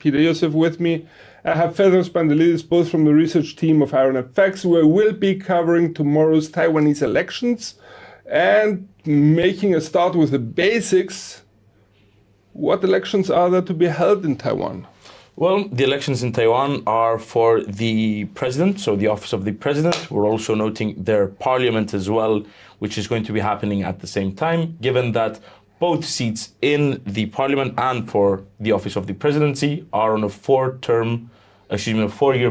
Peter Joseph with me. I have Fedros Pandelidis, both from the research team of Iron FX, where we'll be covering tomorrow's Taiwanese elections and making a start with the basics. What elections are there to be held in Taiwan? Well, the elections in Taiwan are for the president, so the office of the president. We're also noting their parliament as well, which is going to be happening at the same time, given that both seats in the parliament and for the office of the presidency are on a four-year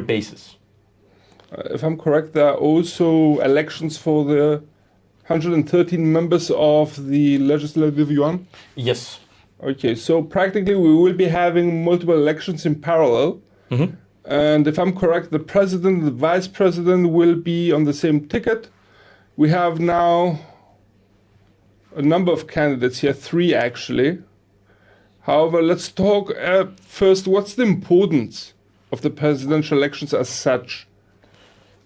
basis. If I'm correct, there are also elections for the 113 members of the Legislative Yuan? Yes. Okay, so practically we will be having multiple elections in parallel. Mm-hmm. And if I'm correct, the president and the vice president will be on the same ticket. We have now a number of candidates here, 3 actually. However, let's talk first, what's the importance of the presidential elections as such?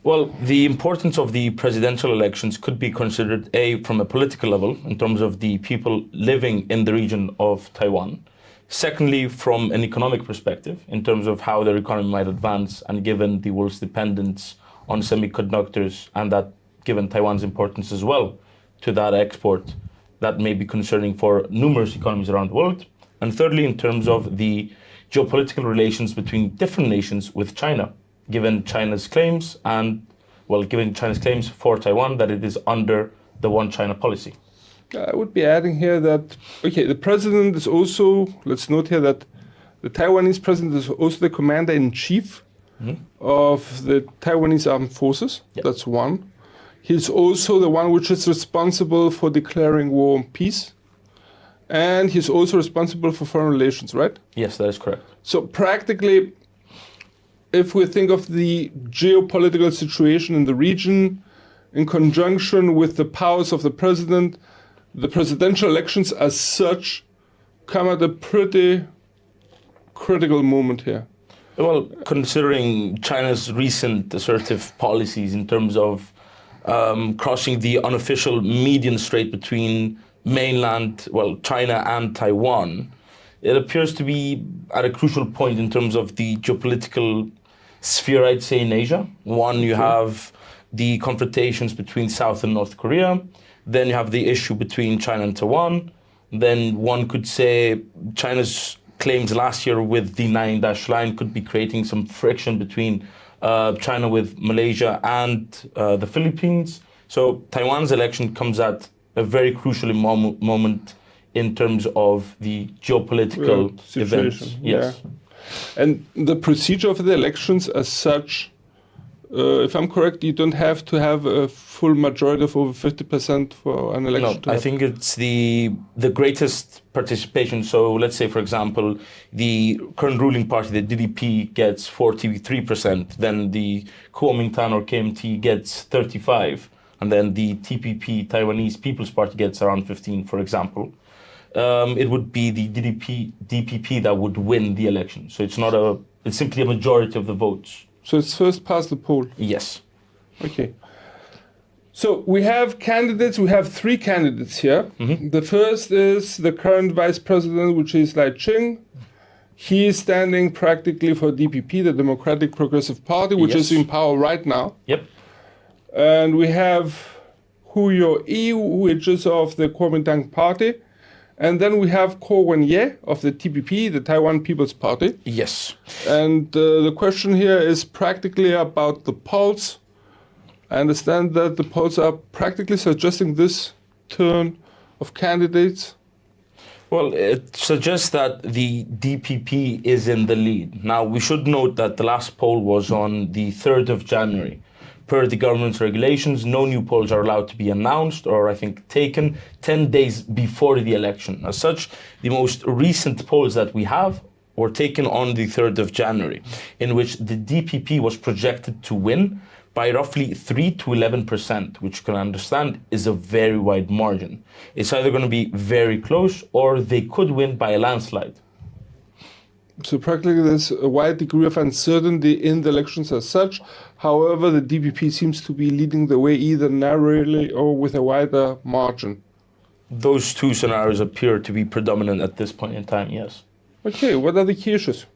Well, the importance of the presidential elections could be considered from a political level in terms of the people living in the region of Taiwan. Secondly, from an economic perspective, in terms of how their economy might advance, and given the world's dependence on semiconductors, and that given Taiwan's importance as well to that export, that may be concerning for numerous economies around the world. And thirdly, in terms of the geopolitical relations between different nations with China, given China's claims for Taiwan that it is under the One China policy. I would be adding here that, okay, the president is also, let's note here that the Taiwanese president is also the commander-in-chief of the Taiwanese armed forces. Yep. That's one. He's also the one which is responsible for declaring war and peace. And he's also responsible for foreign relations, right? Yes, that is correct. So practically, if we think of the geopolitical situation in the region, in conjunction with the powers of the president, the presidential elections as such come at a pretty critical moment here. Well, considering China's recent assertive policies in terms of crossing the unofficial median strait between China and Taiwan, it appears to be at a crucial point in terms of the geopolitical sphere, I'd say, in Asia. One, you have the confrontations between South and North Korea. Then you have the issue between China and Taiwan. Then one could say China's claims last year with the Nine Dash Line could be creating some friction between China with Malaysia and the Philippines. So Taiwan's election comes at a very crucial moment in terms of the geopolitical events. Yes. Yeah. And the procedure of the elections as such, if I'm correct, you don't have to have a full majority of over 50% for an election. No, I think it's the greatest participation. So let's say, for example, the current ruling party, the DDP, gets 43%, then the Kuomintang or KMT gets 35%, and then the TPP, Taiwanese People's Party, gets around 15%, for example. It would be the DPP that would win the election. So it's simply a majority of the votes. So it's first past the poll? Yes. Okay. So we have candidates, we have 3 candidates here. Mm-hmm. The first is the current vice president, which is Lai Ching. He is standing practically for DPP, the Democratic Progressive Party, which is in power right now. Yep. And we have Hu Yo-i, which is of the Kuomintang Party. And then we have Ko Wen-ye of the TPP, the Taiwan People's Party. Yes. And the question here is practically about the polls. I understand that the polls are practically suggesting this turn of candidates. Well, it suggests that the DPP is in the lead. Now, we should note that the last poll was on the 3rd of January. Per the government's regulations, no new polls are allowed to be announced or, I think, taken 10 days before the election. As such, the most recent polls that we have were taken on the 3rd of January, in which the DPP was projected to win by roughly 3 to 11%, which you can understand is a very wide margin. It's either going to be very close or they could win by a landslide. So practically there's a wide degree of uncertainty in the elections as such. However, the DPP seems to be leading the way either narrowly or with a wider margin. Those two scenarios appear to be predominant at this point in time, yes. Okay, what are the key issues?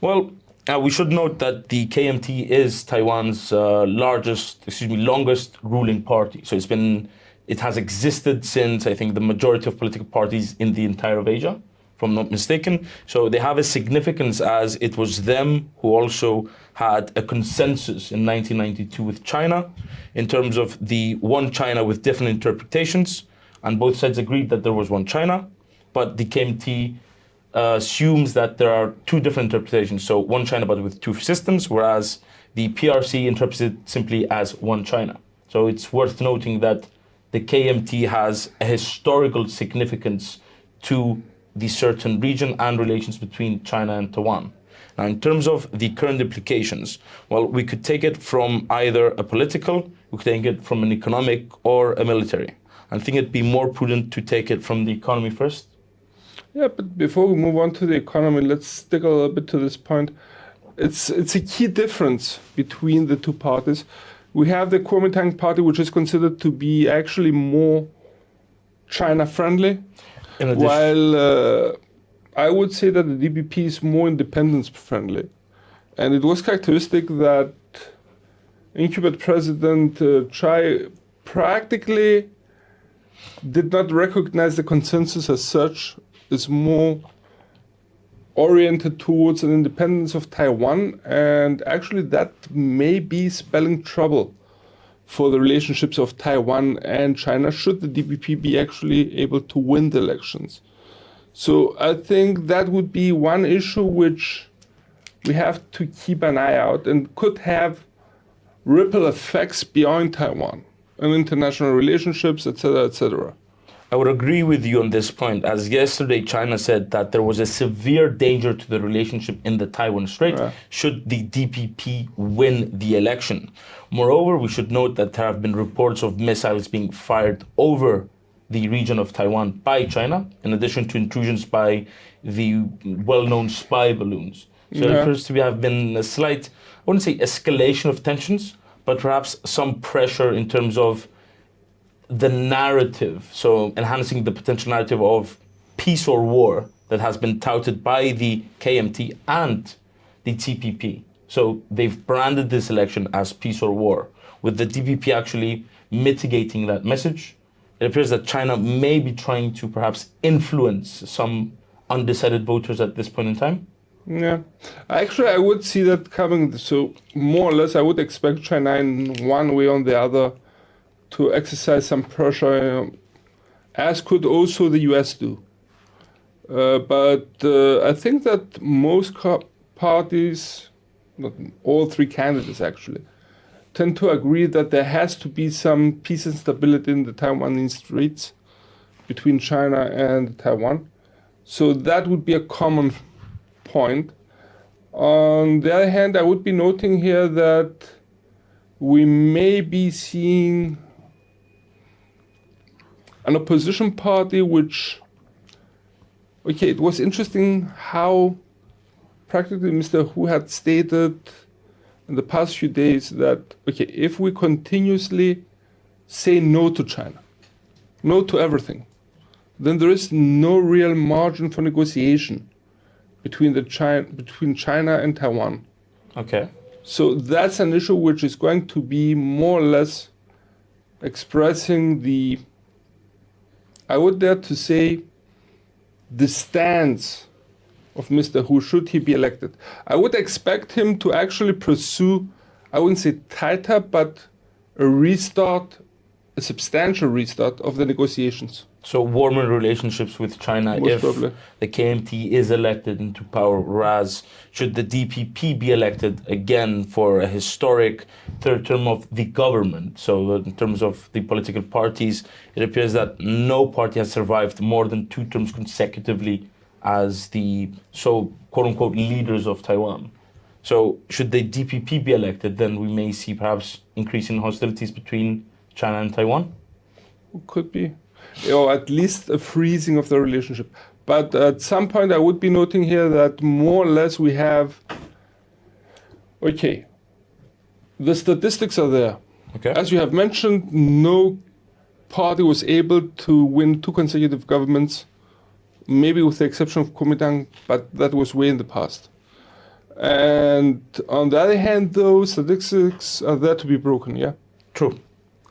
Well, we should note that the KMT is Taiwan's longest ruling party. So it has existed since, I think, the majority of political parties in the entire of Asia, if I'm not mistaken. So they have a significance as it was them who also had a consensus in 1992 with China in terms of the one China with different interpretations. And both sides agreed that there was one China, but the KMT assumes that there are two different interpretations. So one China, but with two systems, whereas the PRC interprets it simply as one China. So it's worth noting that the KMT has a historical significance to the certain region and relations between China and Taiwan. Now, in terms of the current implications, well, we could take it from either a political, we could take it from an economic or a military. I think it'd be more prudent to take it from the economy first. Yeah, but before we move on to the economy, let's stick a little bit to this point. It's a key difference between the two parties. We have the Kuomintang party, which is considered to be actually more China-friendly, while I would say that the DPP is more independence-friendly. And it was characteristic that incumbent President Chai practically did not recognize the consensus as such, is more oriented towards an independence of Taiwan, and actually that may be spelling trouble for the relationships of Taiwan and China should the DPP be actually able to win the elections. So I think that would be one issue which we have to keep an eye out and could have ripple effects beyond Taiwan and international relationships, etc., etc. I would agree with you on this point, as yesterday China said that there was a severe danger to the relationship in the Taiwan Strait should the DPP win the election. Moreover, we should note that there have been reports of missiles being fired over the region of Taiwan by China, in addition to intrusions by the well-known spy balloons. So it appears to have been a slight, I wouldn't say escalation of tensions, but perhaps some pressure in terms of the narrative, so enhancing the potential narrative of peace or war that has been touted by the KMT and the TPP. So they've branded this election as peace or war, with the DPP actually mitigating that message. It appears that China may be trying to perhaps influence some undecided voters at this point in time. Yeah, actually I would see that coming. So more or less I would expect China in one way or the other to exercise some pressure, as could also the US do. But I think that most parties, not all three candidates actually, tend to agree that there has to be some peace and stability in the Taiwanese Straits between China and Taiwan. So that would be a common point. On the other hand, I would be noting here that we may be seeing an opposition party which, okay, it was interesting how practically Mr. Hu had stated in the past few days that, okay, if we continuously say no to China, no to everything, then there is no real margin for negotiation between China and Taiwan. Okay. So that's an issue which is going to be more or less expressing the, I would dare to say, the stance of Mr. Hu should he be elected. I would expect him to actually pursue, I wouldn't say tighter, but a restart, a substantial restart of the negotiations. So warmer relationships with China if the KMT is elected into power, whereas should the DPP be elected again for a historic third term of the government. So in terms of the political parties, it appears that no party has survived more than 2 terms consecutively as the quote-unquote leaders of Taiwan. So should the DPP be elected, then we may see perhaps increasing hostilities between China and Taiwan? Could be. Or at least a freezing of the relationship. But at some point I would be noting here that more or less we have, okay, the statistics are there. Okay. As you have mentioned, no party was able to win 2 consecutive governments, maybe with the exception of Kuomintang, but that was way in the past. And on the other hand, though, statistics are there to be broken, yeah? True.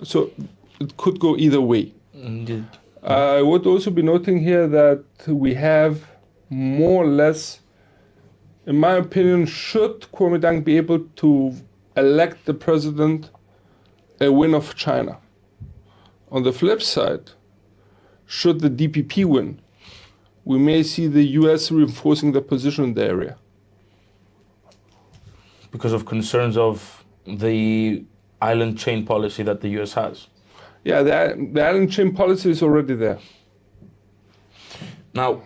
So it could go either way. Indeed. I would also be noting here that we have more or less, in my opinion, should Kuomintang be able to elect the president, a win of China. On the flip side, should the DPP win, we may see the US reinforcing their position in the area. Because of concerns of the island chain policy that the US has. Yeah, the island chain policy is already there. Now,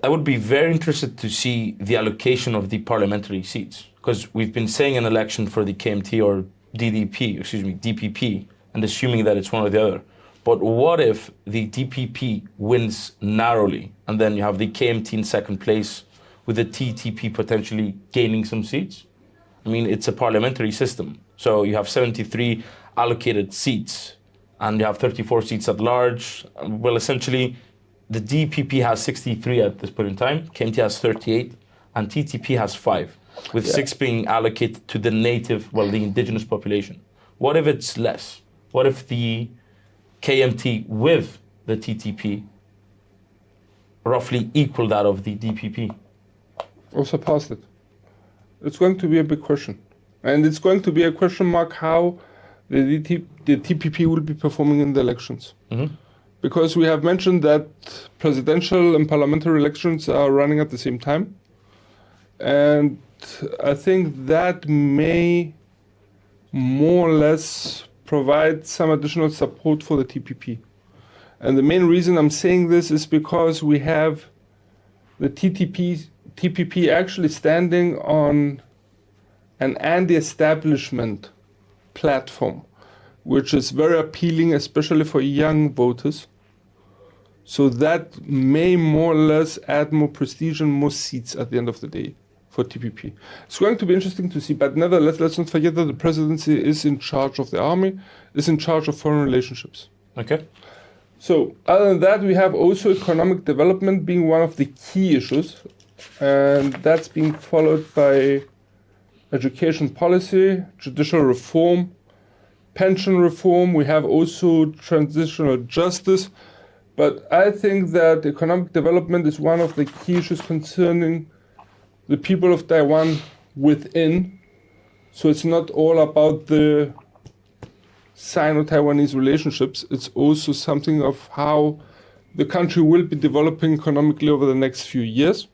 I would be very interested to see the allocation of the parliamentary seats, because we've been saying an election for the KMT or DPP, and assuming that it's one or the other. But what if the DPP wins narrowly, and then you have the KMT in second place, with the TTP potentially gaining some seats? I mean, it's a parliamentary system. So you have 73 allocated seats, and you have 34 seats at large. Well, essentially, the DPP has 63 at this point in time, KMT has 38, and TTP has 5, with 6 being allocated to the the indigenous population. What if it's less? What if the KMT with the TTP roughly equal that of the DPP? Or surpassed it? It's going to be a big question. And it's going to be a question mark how the TPP will be performing in the elections. Mm-hmm. Because we have mentioned that presidential and parliamentary elections are running at the same time. And I think that may more or less provide some additional support for the TPP. And the main reason I'm saying this is because we have the TPP actually standing on an anti-establishment platform, which is very appealing, especially for young voters. So that may more or less add more prestige and more seats at the end of the day for TPP. It's going to be interesting to see, but nevertheless, let's not forget that the presidency is in charge of the army, is in charge of foreign relationships. Okay. So other than that, we have also economic development being one of the key issues, and that's being followed by education policy, judicial reform, pension reform. We have also transitional justice. But I think that economic development is one of the key issues concerning the people of Taiwan within. So it's not all about the Sino-Taiwanese relationships. It's also something of how the country will be developing economically over the next few years.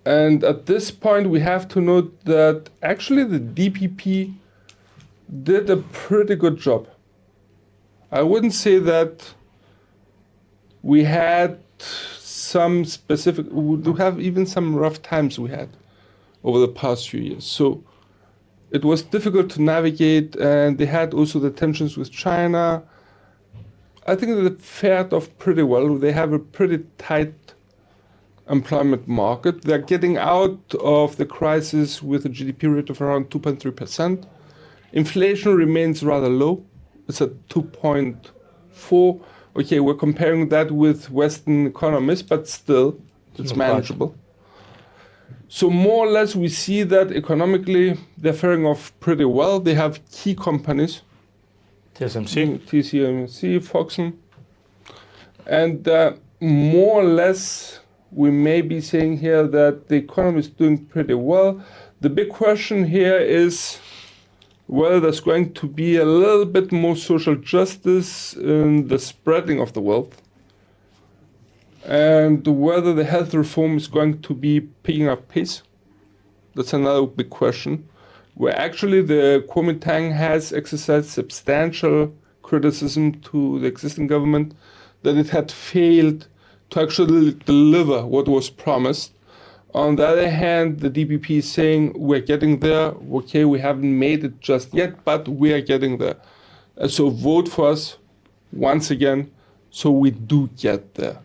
And at this point, we have to note that actually the DPP did a pretty good job. I wouldn't say that we had some specific, we do have even some rough times we had over the past few years. So it was difficult to navigate, and they had also the tensions with China. I think they fared off pretty well. They have a pretty tight employment market. They're getting out of the crisis with a GDP rate of around 2.3%. Inflation remains rather low. It's at 2.4. Okay, we're comparing that with Western economies, but still, it's manageable. So more or less, we see that economically, they're faring off pretty well. They have key companies. TSMC, Foxconn. And more or less, we may be saying here that the economy is doing pretty well. The big question here is whether there's going to be a little bit more social justice in the spreading of the wealth, and whether the health reform is going to be picking up pace. That's another big question, where actually the Kuomintang has exercised substantial criticism to the existing government that it had failed to actually deliver what was promised. On the other hand, the DPP is saying we're getting there. Okay, we haven't made it just yet, but we are getting there. So vote for us once again, so we do get there.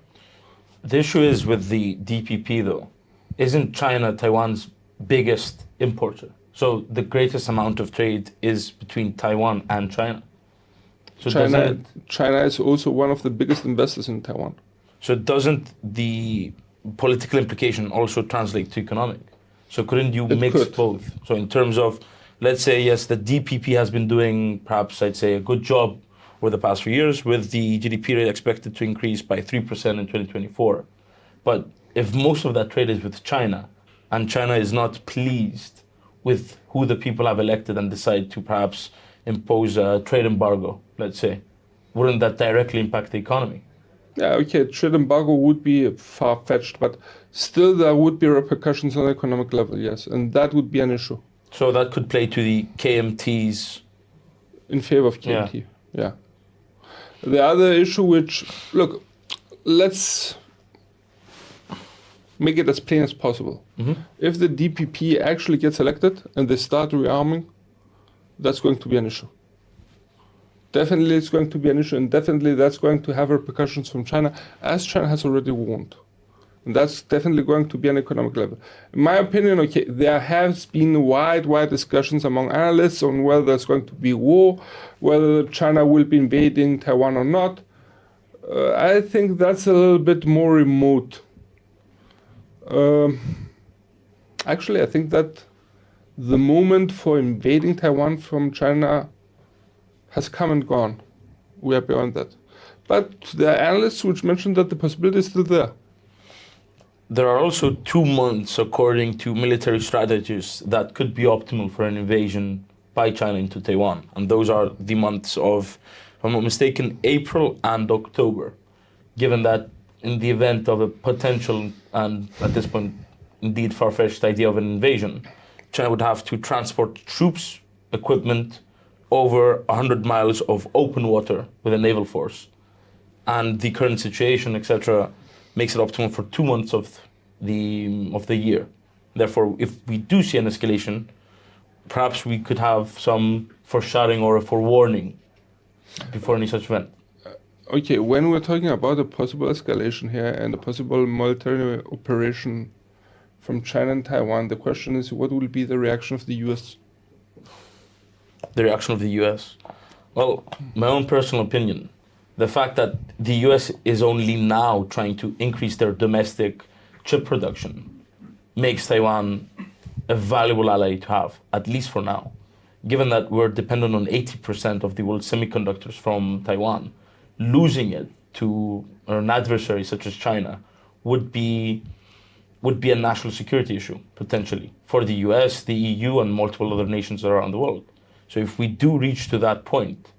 The issue is with the DPP, though. Isn't China Taiwan's biggest importer? So the greatest amount of trade is between Taiwan and China. So China is also one of the biggest investors in Taiwan. So doesn't the political implication also translate to economic? So couldn't you It mix could. both? So in terms of, let's say, yes, the DPP has been doing perhaps, I'd say, a good job over the past few years with the GDP rate expected to increase by 3% in 2024. But if most of that trade is with China, and China is not pleased with who the people have elected and decide to perhaps impose a trade embargo, let's say, wouldn't that directly impact the economy? Yeah, okay, trade embargo would be far-fetched, but still there would be repercussions on the economic level, yes, and that would be an issue So that could play to the KMT's. in favor of KMT. Yeah. The other issue, which, look, let's make it as plain as possible. If the DPP actually gets elected and they start rearming, that's going to be an issue. Definitely it's going to be an issue, and definitely that's going to have repercussions from China, as China has already warned. And that's definitely going to be an economic level. In my opinion, okay, there has been wide discussions among analysts on whether there's going to be war, whether China will be invading Taiwan or not. I think that's a little bit more remote. Actually, I think that the moment for invading Taiwan from China has come and gone. We are beyond that. But there are analysts which mentioned that the possibility is still there. There are also 2 months, according to military strategists, that could be optimal for an invasion by China into Taiwan. And those are the months of, if I'm not mistaken, April and October. Given that in the event of a potential, and at this point, indeed far-fetched idea of an invasion, China would have to transport troops, equipment, over 100 miles of open water with a naval force. And the current situation, etc., makes it optimal for 2 months of the year. Therefore, if we do see an escalation, perhaps we could have some foreshadowing or a forewarning before any such event. Okay, when we're talking about a possible escalation here and a possible military operation from China and Taiwan, the question is, what will be the reaction of the US? The reaction of the US? Well, my own personal opinion, the fact that the US is only now trying to increase their domestic chip production makes Taiwan a valuable ally to have, at least for now. Given that we're dependent on 80% of the world's semiconductors from Taiwan, losing it to an adversary such as China would be a national security issue, potentially, for the US, the EU, and multiple other nations around the world. So if we do reach to that point,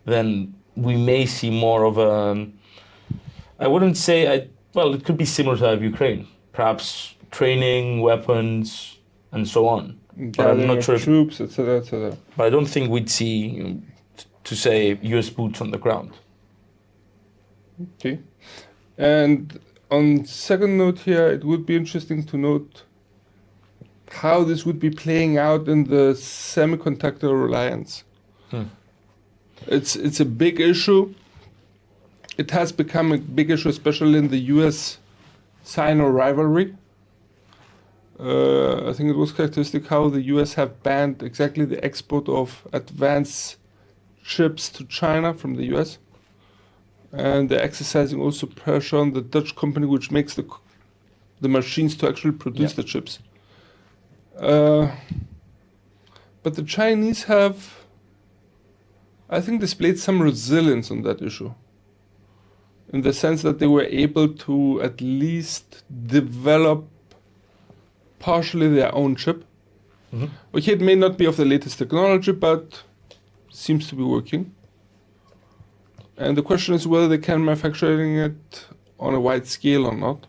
then we may see more of a, I wouldn't say, well, it could be similar to that of Ukraine, perhaps training, weapons, and so on. But I'm not sure if, troops, etc., etc. but I don't think we'd see, to say, US boots on the ground. Okay. And on second note here, it would be interesting to note how this would be playing out in the semiconductor reliance. It's a big issue. It has become a big issue, especially in the US-Sino rivalry. I think it was characteristic how the US have banned exactly the export of advanced chips to China from the US. And they're exercising also pressure on the Dutch company which makes the machines to actually produce the chips. But the Chinese have, I think, displayed some resilience on that issue, in the sense that they were able to at least develop partially their own chip. Okay, it may not be of the latest technology, but seems to be working. And the question is whether they can manufacturing it on a wide scale or not.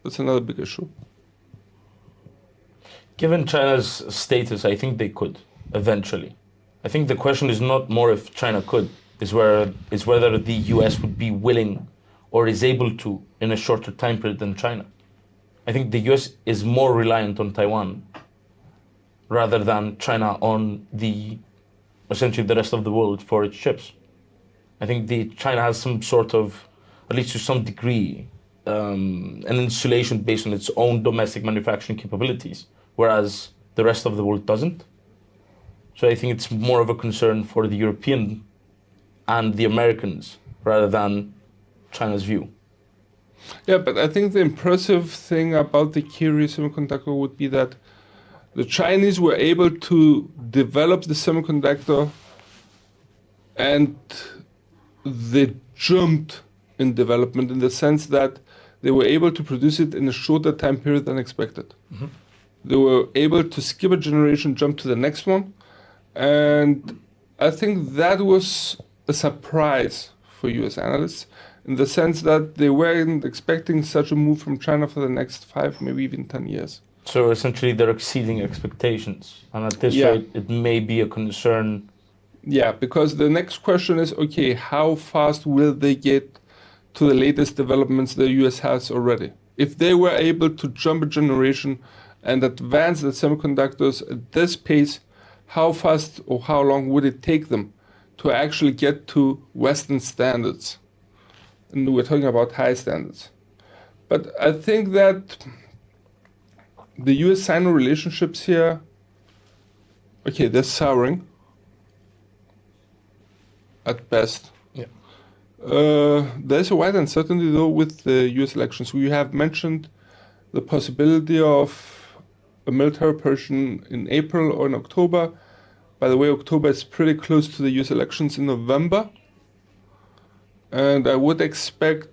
That's another big issue. Given China's status, I think they could, eventually. I think the question is not more if China could, is whether the US would be willing or is able to in a shorter time period than China. I think the US is more reliant on Taiwan rather than China on essentially the rest of the world for its chips. I think China has some sort of, at least to some degree, an insulation based on its own domestic manufacturing capabilities, whereas the rest of the world doesn't. So I think it's more of a concern for the European and the Americans rather than China's view. Yeah, but I think the impressive thing about the Curie semiconductor would be that the Chinese were able to develop the semiconductor and they jumped in development in the sense that they were able to produce it in a shorter time period than expected. Mhm. They were able to skip a generation, jump to the next one. And I think that was a surprise for US analysts in the sense that they weren't expecting such a move from China for the next 5, maybe even 10 years. So essentially, they're exceeding expectations, and at this Yeah. rate, it may be a concern. Yeah, because the next question is, okay, how fast will they get to the latest developments the US has already? If they were able to jump a generation and advance the semiconductors at this pace, how fast or how long would it take them to actually get to Western standards? And we're talking about high standards. But I think that the US-Sino relationships here, okay, they're souring at best. Yeah. There's a wide uncertainty though with the US elections. We have mentioned the possibility of a military operation in April or in October. By the way, October is pretty close to the US elections in November. And I would expect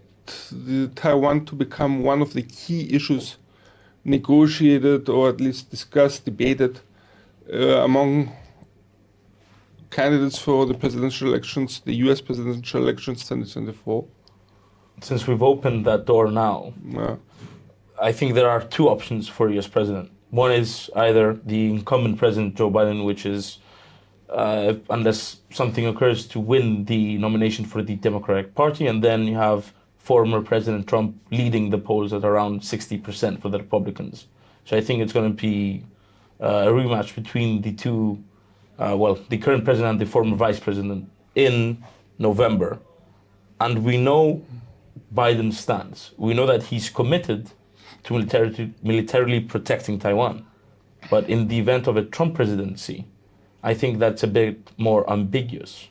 Taiwan to become one of the key issues negotiated or at least discussed, debated among candidates for the presidential elections, the US presidential elections 2024. Since we've opened that door now, I think there are two options for US president. One is either the incumbent president, Joe Biden, which is, unless something occurs, to win the nomination for the Democratic Party, and then you have former President Trump leading the polls at around 60% for the Republicans. So I think it's going to be a rematch between the two, the current president and the former vice president in November. And we know Biden's stance. We know that he's committed to militarily protecting Taiwan. But in the event of a Trump presidency, I think that's a bit more ambiguous.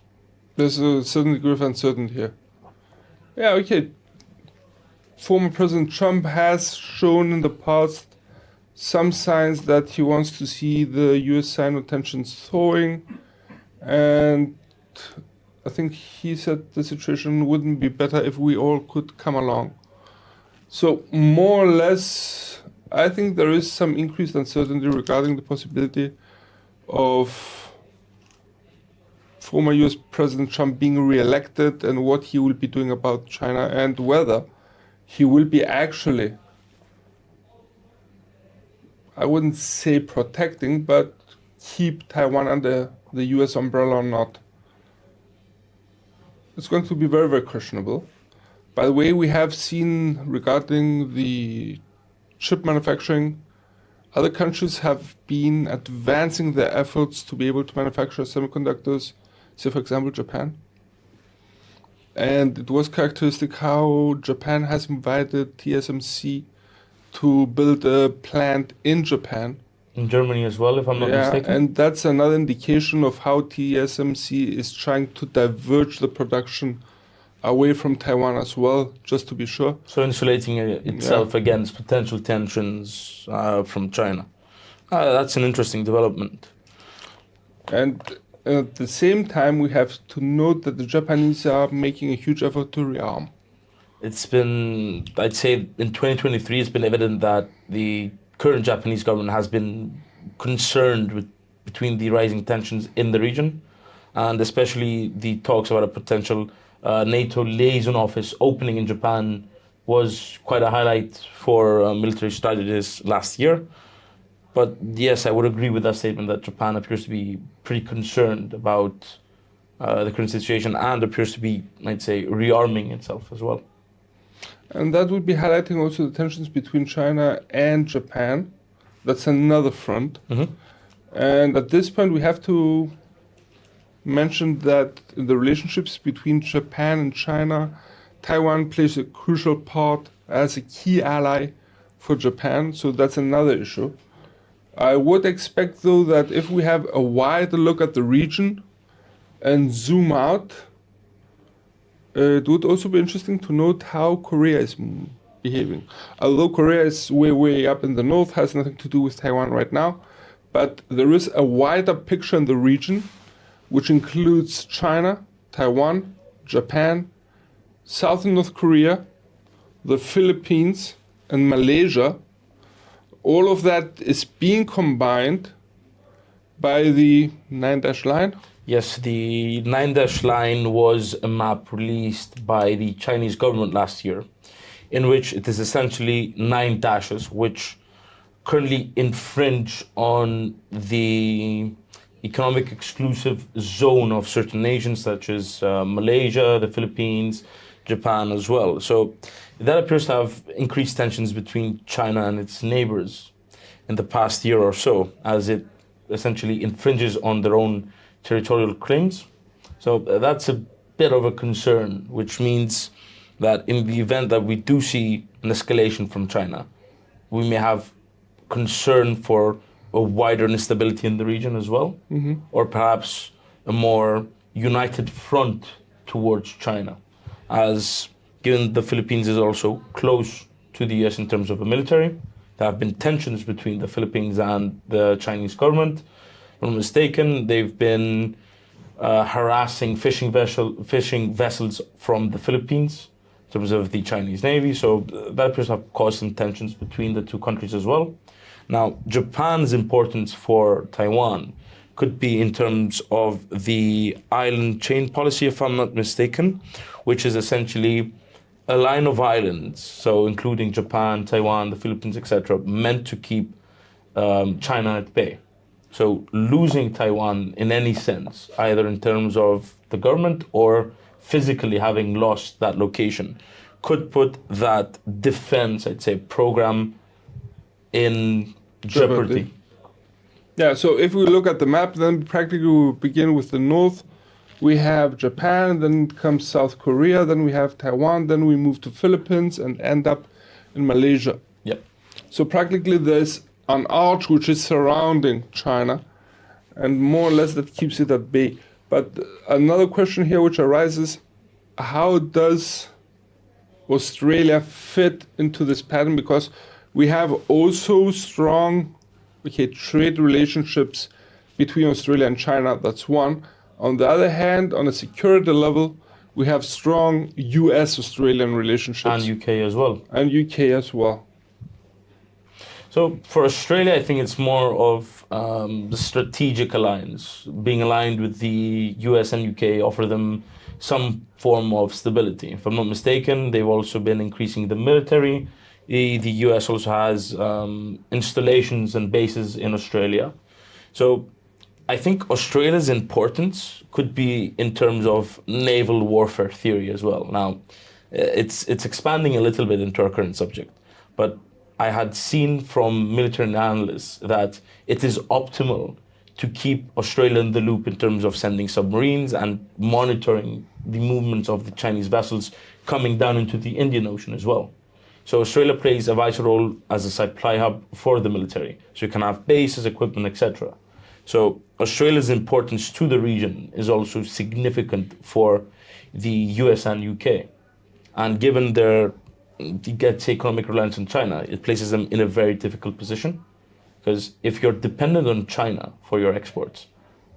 There's a certain degree of uncertainty here. Yeah, okay. Former President Trump has shown in the past some signs that he wants to see the US-Sino tensions thawing, and I think he said the situation wouldn't be better if we all could come along. So more or less, I think there is some increased uncertainty regarding the possibility of former US President Trump being re-elected and what he will be doing about China and whether he will be actually, I wouldn't say protecting, but keep Taiwan under the US umbrella or not. It's going to be very, very questionable. By the way, we have seen regarding the chip manufacturing, other countries have been advancing their efforts to be able to manufacture semiconductors, say for example Japan. And it was characteristic how Japan has invited TSMC to build a plant in Japan. In Germany as well, if I'm not mistaken. And that's another indication of how TSMC is trying to diverge the production away from Taiwan as well, just to be sure. So insulating itself against potential tensions from China. That's an interesting development. And at the same time, we have to note that the Japanese are making a huge effort to rearm. It's been, I'd say in 2023, it's been evident that the current Japanese government has been concerned between the rising tensions in the region, and especially the talks about a potential NATO liaison office opening in Japan was quite a highlight for military strategists last year. But yes, I would agree with that statement that Japan appears to be pretty concerned about the current situation and appears to be, I'd say, rearming itself as well. And that would be highlighting also the tensions between China and Japan. That's another front. Mm-hmm. And at this point, we have to mention that in the relationships between Japan and China, Taiwan plays a crucial part as a key ally for Japan. So that's another issue. I would expect, though, that if we have a wider look at the region and zoom out, it would also be interesting to note how Korea is behaving. Although Korea is way, way up in the north, has nothing to do with Taiwan right now, but there is a wider picture in the region, which includes China, Taiwan, Japan, South and North Korea, the Philippines, and Malaysia. All of that is being combined by the 9-dash line. Yes, the 9-dash line was a map released by the Chinese government last year, in which it is essentially 9 dashes, which currently infringe on the economic exclusive zone of certain nations such as Malaysia, the Philippines, Japan as well. So that appears to have increased tensions between China and its neighbors in the past year or so, as it essentially infringes on their own territorial claims. So that's a bit of a concern, which means that in the event that we do see an escalation from China, we may have concern for a wider instability in the region as well, or perhaps a more united front towards China, as given the Philippines is also close to the US in terms of the military. There have been tensions between the Philippines and the Chinese government. If I'm not mistaken, they've been harassing fishing vessels from the Philippines in terms of the Chinese Navy. So that appears to have caused some tensions between the two countries as well. Now, Japan's importance for Taiwan could be in terms of the island chain policy, if I'm not mistaken, which is essentially a line of islands, so including Japan, Taiwan, the Philippines, etc., meant to keep China at bay. So losing Taiwan in any sense, either in terms of the government or physically having lost that location, could put that defense, I'd say, program in jeopardy. Yeah, so if we look at the map, then practically we begin with the north. We have Japan, then comes South Korea, then we have Taiwan, then we move to Philippines and end up in Malaysia. Yep. So practically there's an arch which is surrounding China, and more or less that keeps it at bay. But another question here which arises, how does Australia fit into this pattern? Because we have also strong trade relationships between Australia and China, that's one. On the other hand, on a security level, we have strong US-Australian relationships. And UK as well. And UK as well. So for Australia, I think it's more of the strategic alliance. Being aligned with the US and UK offer them some form of stability. If I'm not mistaken, they've also been increasing the military. The US also has installations and bases in Australia. So I think Australia's importance could be in terms of naval warfare theory as well. Now, it's expanding a little bit into our current subject, but I had seen from military analysts that it is optimal to keep Australia in the loop in terms of sending submarines and monitoring the movements of the Chinese vessels coming down into the Indian Ocean as well. So Australia plays a vital role as a supply hub for the military. So you can have bases, equipment, etc. So Australia's importance to the region is also significant for the US and UK. And given their economic reliance on China, it places them in a very difficult position. Because if you're dependent on China for your exports,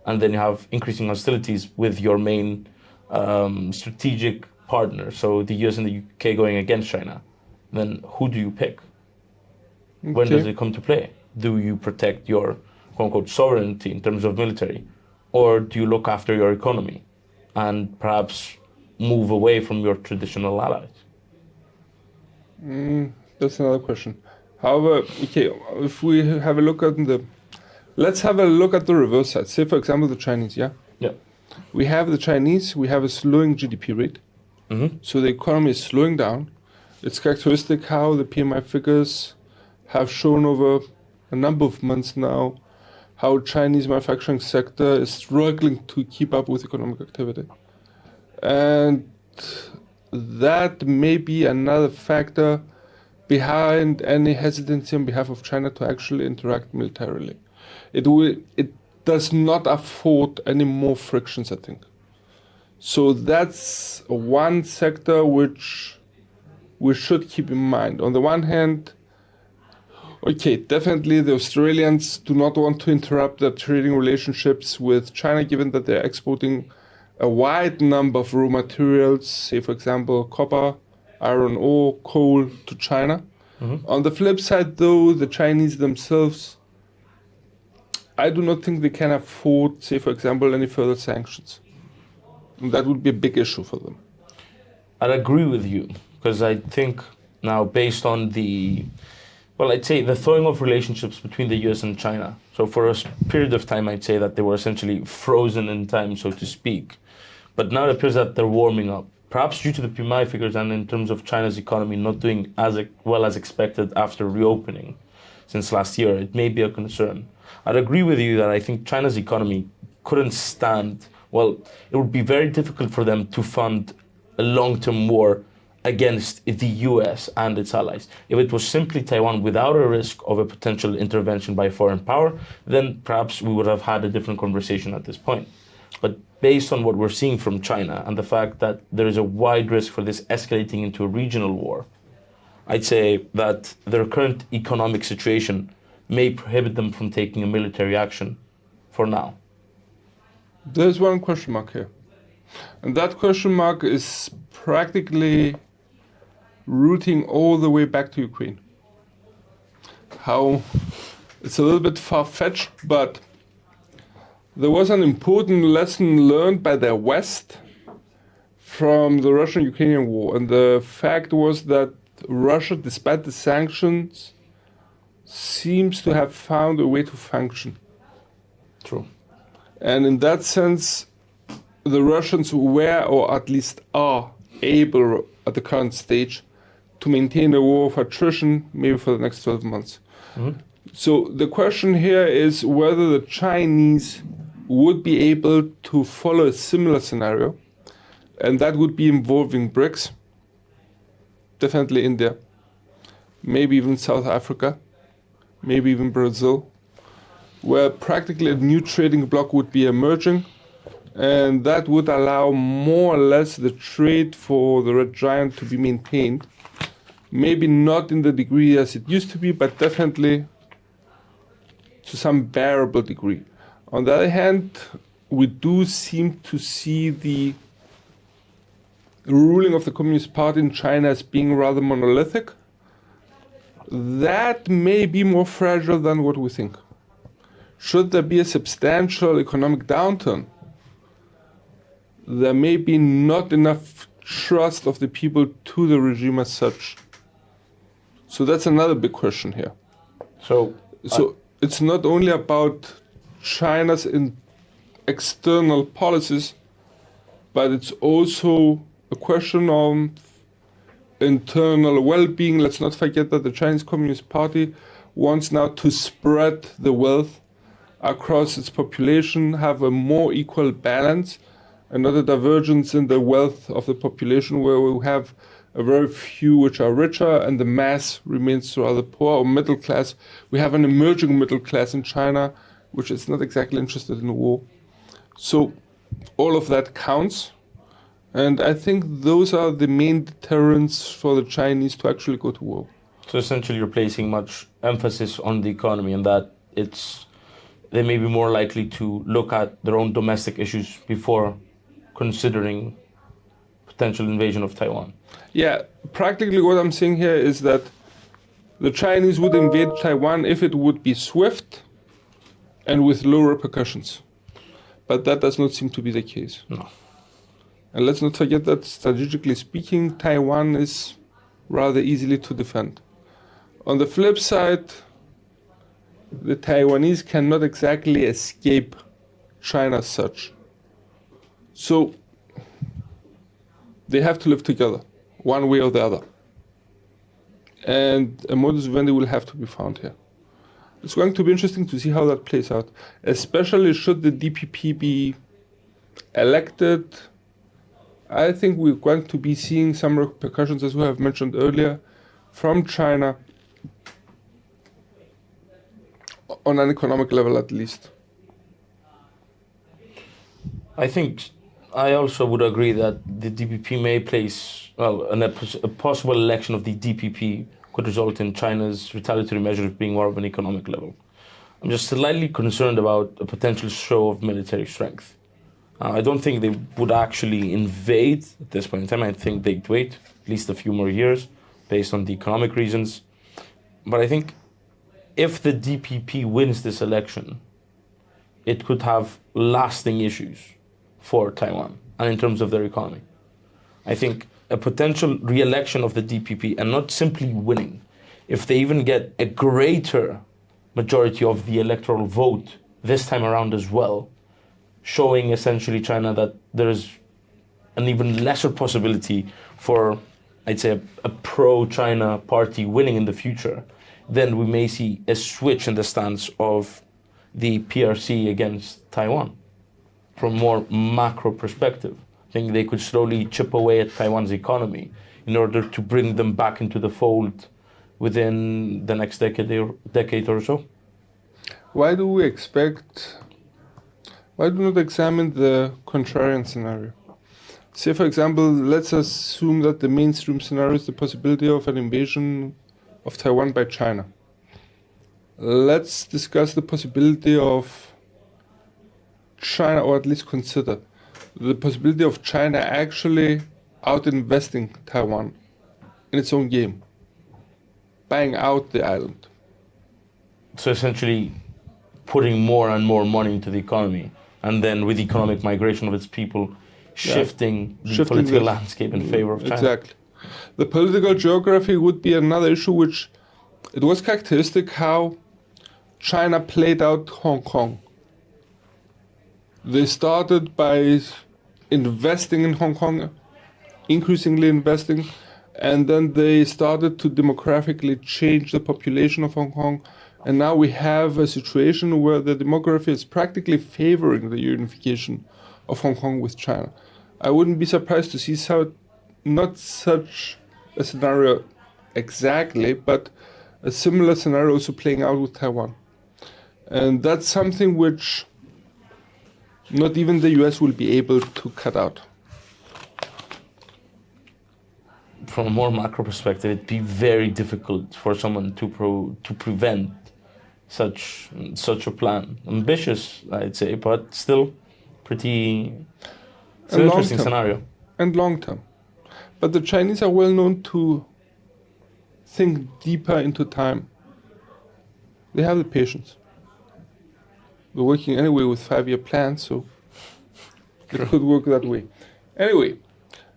and then you have increasing hostilities with your main strategic partner, so the US and the UK going against China, then who do you pick? Okay. When does it come to play? Do you protect your quote-unquote sovereignty in terms of military? Or do you look after your economy and perhaps move away from your traditional allies? That's another question. However, if we have a look at let's have a look at the reverse side. Say, for example, the Chinese, yeah? Yeah. We have the Chinese, we have a slowing GDP rate. Mm-hmm. So the economy is slowing down. It's characteristic how the PMI figures have shown over a number of months now how Chinese manufacturing sector is struggling to keep up with economic activity. And that may be another factor behind any hesitancy on behalf of China to actually interact militarily. It does not afford any more frictions, I think. So that's one sector which we should keep in mind. On the one hand, okay, definitely the Australians do not want to interrupt their trading relationships with China, given that they're exporting a wide number of raw materials, say for example copper, iron ore, coal to China. On the flip side though, the Chinese themselves, I do not think they can afford, say for example, any further sanctions. And that would be a big issue for them. I'd agree with you, because I think now based on I'd say the thawing of relationships between the US and China. So for a period of time, I'd say that they were essentially frozen in time, so to speak. But now it appears that they're warming up, perhaps due to the PMI figures and in terms of China's economy not doing as well as expected after reopening since last year. It may be a concern. I'd agree with you that I think China's economy couldn't stand, it would be very difficult for them to fund a long-term war against the US and its allies. If it was simply Taiwan without a risk of a potential intervention by a foreign power, then perhaps we would have had a different conversation at this point. But based on what we're seeing from China and the fact that there is a wide risk for this escalating into a regional war, I'd say that their current economic situation may prohibit them from taking a military action for now. There's one question mark here. And that question mark is practically rooting all the way back to Ukraine. How it's a little bit far-fetched, but there was an important lesson learned by the West from the Russian-Ukrainian war. And the fact was that Russia, despite the sanctions, seems to have found a way to function. True. And in that sense, the Russians were, or at least are, able at the current stage to maintain a war of attrition maybe for the next 12 months. So the question here is whether the Chinese would be able to follow a similar scenario, and that would be involving BRICS, definitely India, maybe even South Africa, maybe even Brazil, where practically a new trading bloc would be emerging, and that would allow more or less the trade for the red giant to be maintained. Maybe not in the degree as it used to be, but definitely to some bearable degree. On the other hand, we do seem to see the ruling of the Communist Party in China as being rather monolithic. That may be more fragile than what we think. Should there be a substantial economic downturn, there may be not enough trust of the people to the regime as such. So that's another big question here. So it's not only about China's external policies, but it's also a question of internal well-being. Let's not forget that the Chinese Communist Party wants now to spread the wealth across its population, have a more equal balance, and not a divergence in the wealth of the population where we have a very few which are richer and the mass remains rather poor or middle class. We have an emerging middle class in China which is not exactly interested in the war. So all of that counts. And I think those are the main deterrents for the Chinese to actually go to war. So essentially you're placing much emphasis on the economy and that they may be more likely to look at their own domestic issues before considering potential invasion of Taiwan. Yeah, practically what I'm saying here is that the Chinese would invade Taiwan if it would be swift and with low repercussions. But that does not seem to be the case. No. And let's not forget that strategically speaking, Taiwan is rather easily to defend. On the flip side, the Taiwanese cannot exactly escape China as such. So they have to live together, one way or the other. And a modus vivendi will have to be found here. It's going to be interesting to see how that plays out, especially should the DPP be elected. I think we're going to be seeing some repercussions, as we have mentioned earlier, from China on an economic level at least. I think I also would agree that the DPP may place, a possible election of the DPP could result in China's retaliatory measures being more of an economic level. I'm just slightly concerned about a potential show of military strength. I don't think they would actually invade at this point in time. I think they'd wait at least a few more years based on the economic reasons. But I think if the DPP wins this election, it could have lasting issues for Taiwan and in terms of their economy. I think a potential re-election of the DPP, and not simply winning, if they even get a greater majority of the electoral vote this time around as well, showing essentially China that there is an even lesser possibility for, I'd say, a pro-China party winning in the future, then we may see a switch in the stance of the PRC against Taiwan from more macro perspective. I think they could slowly chip away at Taiwan's economy in order to bring them back into the fold within the next decade or so. Why do not examine the contrarian scenario? Say, for example, let's assume that the mainstream scenario is the possibility of an invasion of Taiwan by China. Let's discuss the possibility of China, or at least consider the possibility of China actually out-investing Taiwan in its own game, buying out the island. So essentially putting more and more money into the economy, and then with economic migration of its people, shifting the political landscape in favor of China. Exactly. The political geography would be another issue, which it was characteristic how China played out Hong Kong. They started by investing in Hong Kong, increasingly investing, and then they started to demographically change the population of Hong Kong. And now we have a situation where the demography is practically favoring the unification of Hong Kong with China. I wouldn't be surprised to see not such a scenario exactly, but a similar scenario also playing out with Taiwan. And that's something which not even the US will be able to cut out. From a more macro perspective, it'd be very difficult for someone to prevent such a plan. Ambitious, I'd say, but still it's an interesting scenario. And long term. But the Chinese are well known to think deeper into time. They have the patience. They're working anyway with 5-year plans, so it could work that way. Anyway,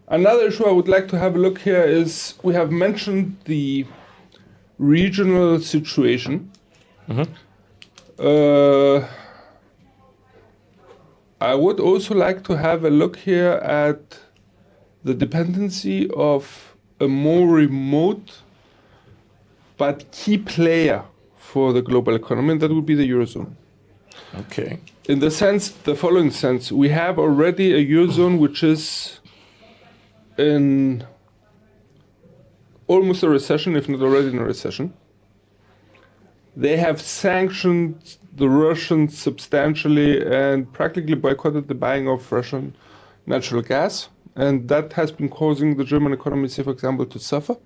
another issue I would like to have a look here is we have mentioned the regional situation. I would also like to have a look here at the dependency of a more remote but key player for the global economy, and that would be the Eurozone. Okay. In the following sense, we have already a Eurozone which is in almost a recession, if not already in a recession. They have sanctioned the Russians substantially and practically boycotted the buying of Russian natural gas. And that has been causing the German economy, say, for example, to suffer.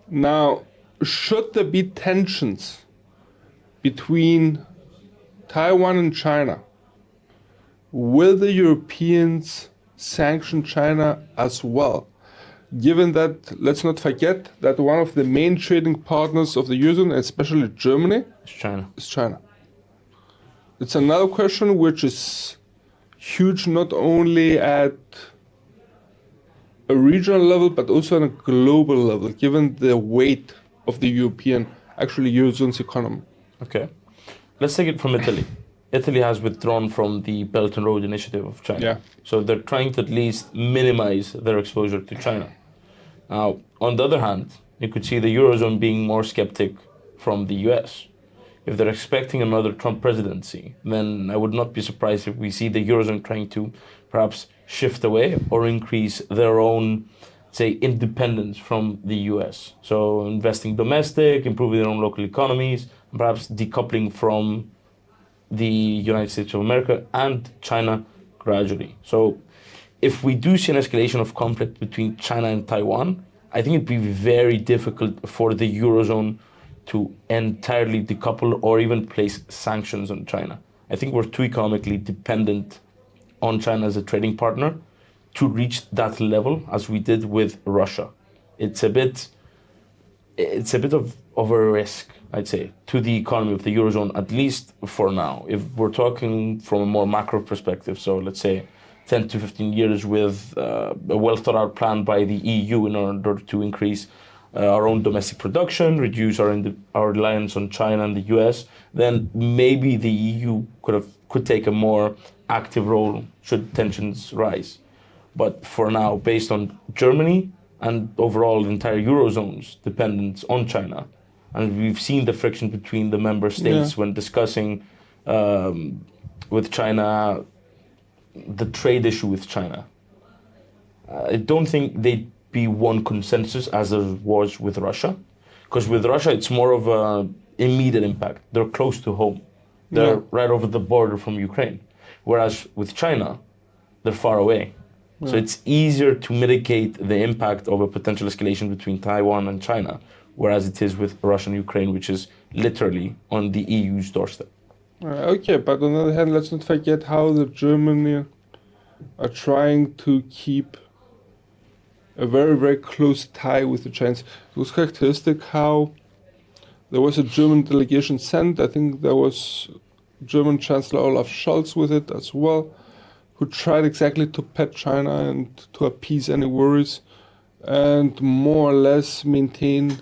Now, should there be tensions between Taiwan and China, will the Europeans sanction China as well? Given that, let's not forget that one of the main trading partners of the Eurozone, especially Germany, is China. It's another question which is huge not only at a regional level but also on a global level, given the weight of the Eurozone's economy. Okay. Let's take it from Italy. Italy has withdrawn from the Belt and Road Initiative of China. Yeah. So they're trying to at least minimize their exposure to China. Now, on the other hand, you could see the Eurozone being more skeptic from the US. If they're expecting another Trump presidency, then I would not be surprised if we see the Eurozone trying to perhaps shift away or increase their own, say, independence from the US. So investing domestic, improving their own local economies, and perhaps decoupling from the United States of America and China gradually. So if we do see an escalation of conflict between China and Taiwan, I think it'd be very difficult for the Eurozone to entirely decouple or even place sanctions on China. I think we're too economically dependent on China as a trading partner to reach that level as we did with Russia. It's a bit of a risk, I'd say, to the economy of the Eurozone, at least for now. If we're talking from a more macro perspective, so let's say 10 to 15 years with a well thought out plan by the EU in order to increase our own domestic production, reduce our reliance on China and the US, then maybe the EU could take a more active role should tensions rise. But for now, based on Germany and overall the entire Eurozone's dependence on China, and we've seen the friction between the member states when discussing with China, the trade issue with China. I don't think they'd be one consensus as there was with Russia, because with Russia it's more of an immediate impact. They're close to home. They're right over the border from Ukraine. Whereas with China, they're far away. So it's easier to mitigate the impact of a potential escalation between Taiwan and China, whereas it is with Russia and Ukraine, which is literally on the EU's doorstep. Okay, but on the other hand, let's not forget how the Germany are trying to keep a very, very close tie with the Chinese. It was characteristic how there was a German delegation sent. I think there was German Chancellor Olaf Scholz with it as well, who tried exactly to pet China and to appease any worries and more or less maintain,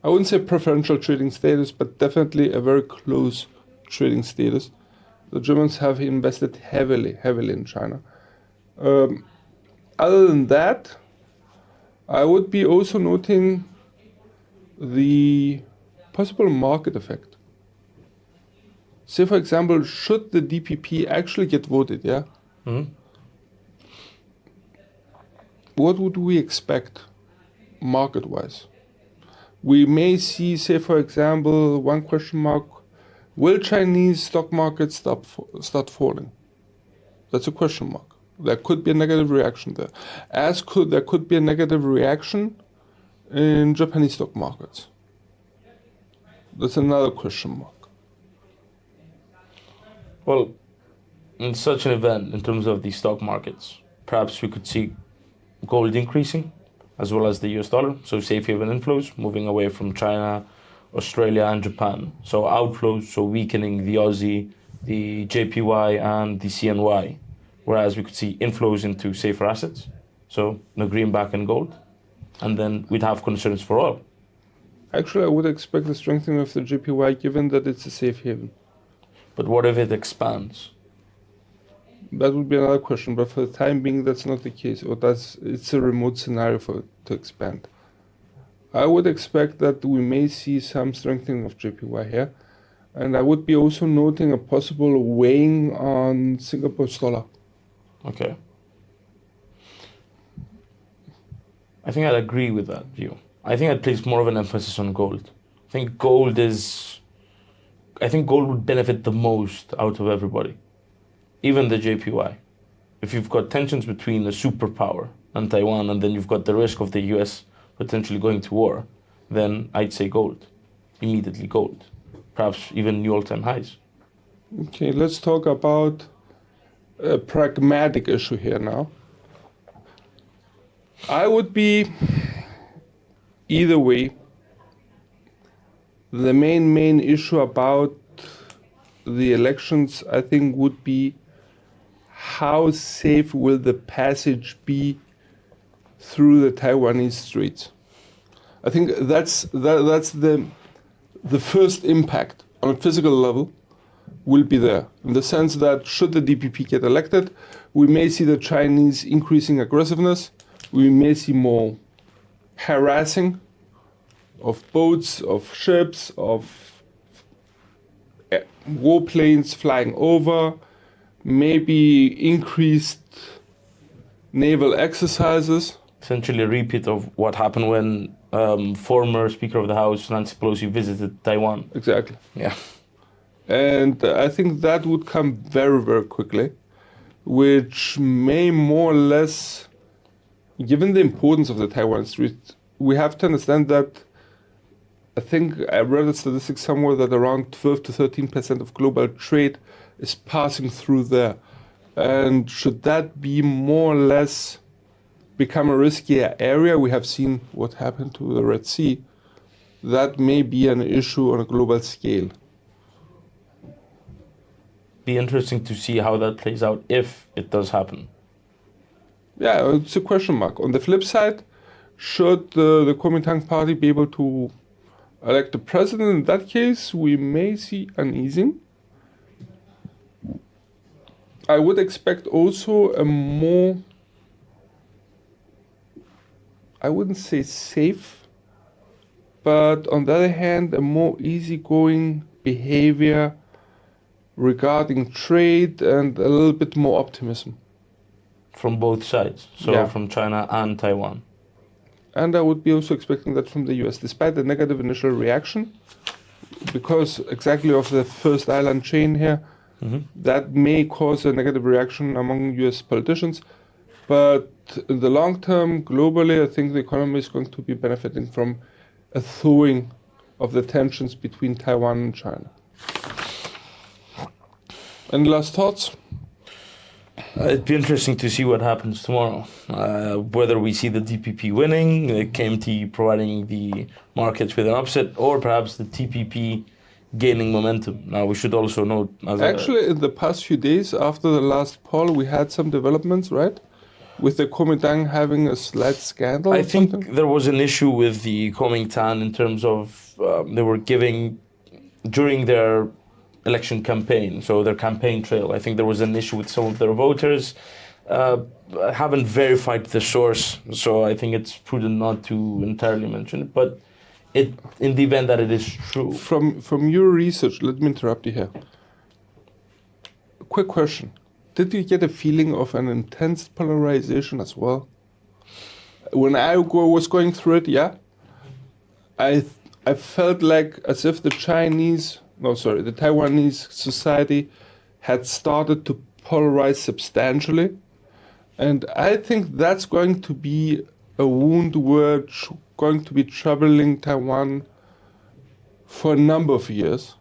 I wouldn't say preferential trading status, but definitely a very close trading status. The Germans have invested heavily in China. Other than that, I would be also noting the possible market effect. Say, for example, should the DPP actually get voted, what would we expect market-wise? We may see, say, for example, one question mark, will Chinese stock markets start falling? That's a question mark. There could be a negative reaction there. There could be a negative reaction in Japanese stock markets. That's another question mark. Well, in such an event, in terms of the stock markets, perhaps we could see gold increasing, as well as the US dollar. So safe haven inflows, moving away from China, Australia, and Japan. So outflows, so weakening the Aussie, the JPY, and the CNY. Whereas we could see inflows into safer assets, so the greenback and gold. And then we'd have concerns for oil. Actually, I would expect the strengthening of the JPY given that it's a safe haven. But what if it expands? That would be another question, but for the time being, that's not the case, or it's a remote scenario for it to expand. I would expect that we may see some strengthening of JPY here, and I would be also noting a possible weighing on Singapore's dollar. Okay. I think I'd agree with that view. I think I'd place more of an emphasis on gold. I think gold would benefit the most out of everybody, even the JPY. If you've got tensions between a superpower and Taiwan, and then you've got the risk of the US potentially going to war, then I'd say gold. Immediately gold. Perhaps even new all-time highs. Okay, let's talk about a pragmatic issue here now. I would be either way. The main issue about the elections, I think, would be how safe will the passage be through the Taiwanese Straits. I think that's the first impact on a physical level will be there, in the sense that should the DPP get elected, we may see the Chinese increasing aggressiveness, we may see more harassing of boats, of ships, of warplanes flying over, maybe increased naval exercises. Essentially a repeat of what happened when former Speaker of the House, Nancy Pelosi, visited Taiwan. Exactly. Yeah. And I think that would come very, very quickly. which may more or less, given the importance of the Taiwan Strait, we have to understand that I think I read a statistic somewhere that around 12 to 13% of global trade is passing through there. And should that be more or less become a riskier area, we have seen what happened to the Red Sea, that may be an issue on a global scale. Be interesting to see how that plays out if it does happen. Yeah, it's a question mark. On the flip side, should the Kuomintang party be able to elect a president? In that case, we may see an easing. I would expect also a more, I wouldn't say safe, but on the other hand, a more easygoing behavior regarding trade and a little bit more optimism. From both sides, so Yeah. from China and Taiwan. And I would be also expecting that from the US, despite the negative initial reaction, because exactly of the first island chain here, that may cause a negative reaction among US politicians. But in the long term, globally, I think the economy is going to be benefiting from a thawing of the tensions between Taiwan and China. Any last thoughts? It'd be interesting to see what happens tomorrow. Whether we see the DPP winning, the KMT providing the markets with an upset, or perhaps the TPP gaining momentum. Now, we should also note... Actually, in the past few days after the last poll, we had some developments, right? With the Kuomintang having a slight scandal I or think something? there was an issue with the Kuomintang in terms of they were giving, during their election campaign, so their campaign trail, I think there was an issue with some of their voters. I haven't verified the source, so I think it's prudent not to entirely mention it, but in the event that it is true. From your research, let me interrupt you here. Quick question. Did you get a feeling of an intense polarization as well? When I was going through it, yeah, I felt like as if the Taiwanese society had started to polarize substantially. And I think that's going to be a wound which going to be troubling Taiwan for a number of years.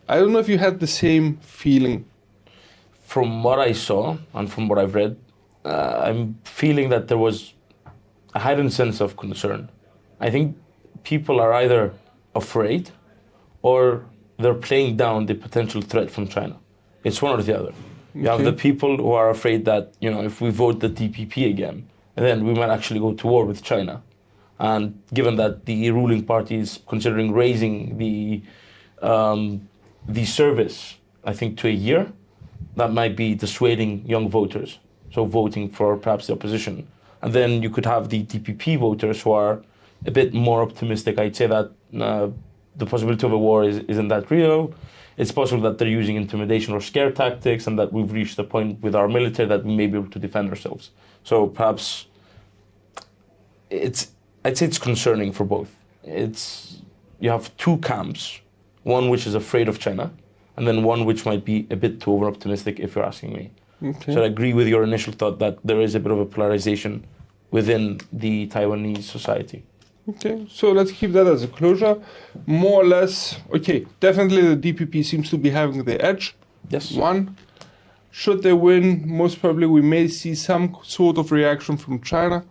I don't know if you had the same feeling. From what I saw and from what I've read, I'm feeling that there was a heightened sense of concern. I think people are either afraid or they're playing down the potential threat from China. It's one or the other. You have the people who are afraid that, if we vote the TPP again, then we might actually go to war with China. And given that the ruling party is considering raising the service, I think, to a year, that might be dissuading young voters, so voting for perhaps the opposition. And then you could have the DPP voters who are a bit more optimistic. I'd say that the possibility of a war isn't that real. It's possible that they're using intimidation or scare tactics, and that we've reached a point with our military that we may be able to defend ourselves. So perhaps I'd say it's concerning for both. You have two camps, one which is afraid of China, and then one which might be a bit too over-optimistic, if you're asking me. Okay. So I agree with your initial thought that there is a bit of a polarization within the Taiwanese society. Okay, so let's keep that as a closure. More or less, okay, definitely the DPP seems to be having the edge. Yes. One, should they win, most probably we may see some sort of reaction from China.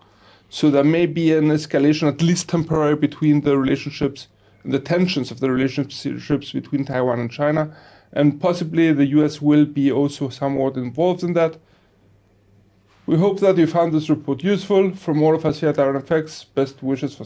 So there may be an escalation, at least temporary, between the relationships, the tensions of the relationships between Taiwan and China. And possibly the US will be also somewhat involved in that. We hope that you found this report useful. From all of us here at Taiwan Effects, best wishes for